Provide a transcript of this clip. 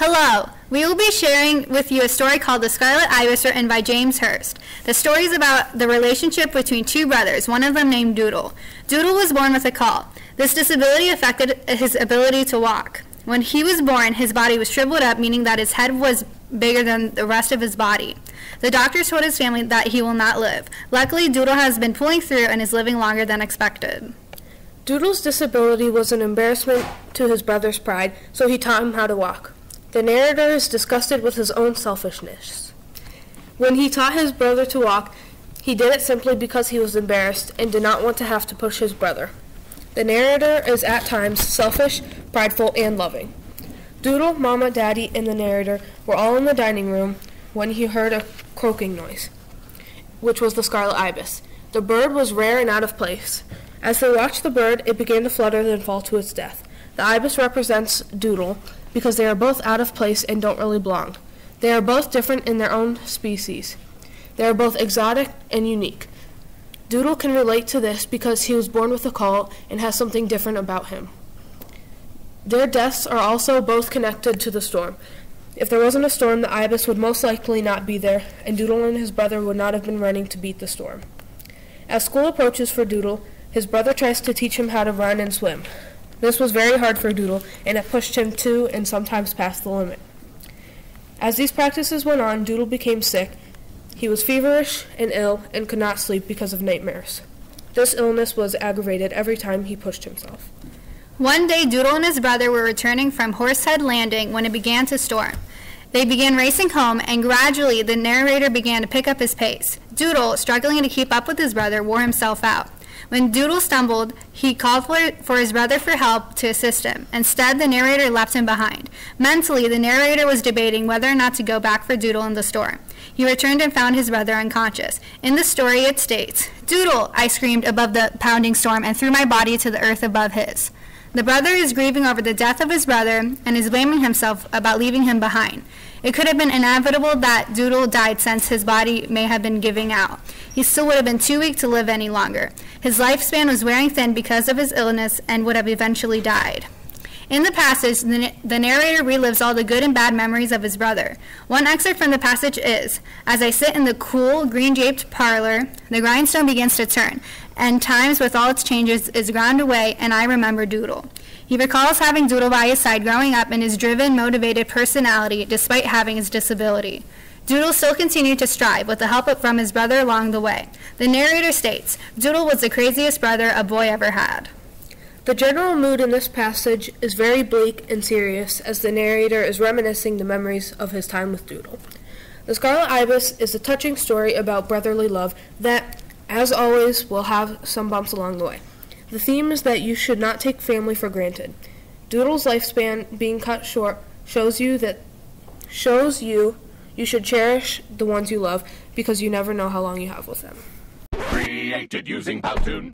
Hello! We will be sharing with you a story called The Scarlet Ibis, written by James Hurst. The story is about the relationship between two brothers, one of them named Doodle. Doodle was born with a caul. This disability affected his ability to walk. When he was born, his body was shriveled up, meaning that his head was bigger than the rest of his body. The doctors told his family that he will not live. Luckily, Doodle has been pulling through and is living longer than expected. Doodle's disability was an embarrassment to his brother's pride, so he taught him how to walk. The narrator is disgusted with his own selfishness. When he taught his brother to walk, he did it simply because he was embarrassed and did not want to have to push his brother. The narrator is at times selfish, prideful, and loving. Doodle, Mama, Daddy, and the narrator were all in the dining room when he heard a croaking noise, which was the scarlet ibis. The bird was rare and out of place. As they watched the bird, it began to flutter and fall to its death. The ibis represents Doodle because they are both out of place and don't really belong. They are both different in their own species. They are both exotic and unique. Doodle can relate to this because he was born with a caul and has something different about him. Their deaths are also both connected to the storm. If there wasn't a storm, the ibis would most likely not be there, and Doodle and his brother would not have been running to beat the storm. As school approaches for Doodle, his brother tries to teach him how to run and swim. This was very hard for Doodle, and it pushed him to and sometimes past the limit. As these practices went on, Doodle became sick. He was feverish and ill and could not sleep because of nightmares. This illness was aggravated every time he pushed himself. One day, Doodle and his brother were returning from Horsehead Landing when it began to storm. They began racing home, and gradually the narrator began to pick up his pace. Doodle, struggling to keep up with his brother, wore himself out. When Doodle stumbled, he called for his brother for help to assist him. Instead, the narrator left him behind. Mentally, the narrator was debating whether or not to go back for Doodle in the storm. He returned and found his brother unconscious. In the story, it states, "Doodle," I screamed above the pounding storm and threw my body to the earth above his. The brother is grieving over the death of his brother and is blaming himself about leaving him behind. It could have been inevitable that Doodle died since his body may have been giving out. He still would have been too weak to live any longer. His lifespan was wearing thin because of his illness and would have eventually died. In the passage, the narrator relives all the good and bad memories of his brother. One excerpt from the passage is, "As I sit in the cool, green-draped parlor, the grindstone begins to turn, and times with all its changes is ground away, and I remember Doodle." He recalls having Doodle by his side growing up in his driven, motivated personality despite having his disability. Doodle still continued to strive with the help from his brother along the way. The narrator states, "Doodle was the craziest brother a boy ever had." The general mood in this passage is very bleak and serious as the narrator is reminiscing the memories of his time with Doodle. The Scarlet Ibis is a touching story about brotherly love that, as always, will have some bumps along the way. The theme is that you should not take family for granted. Doodle's lifespan being cut short shows you you should cherish the ones you love because you never know how long you have with them. Created using Powtoon.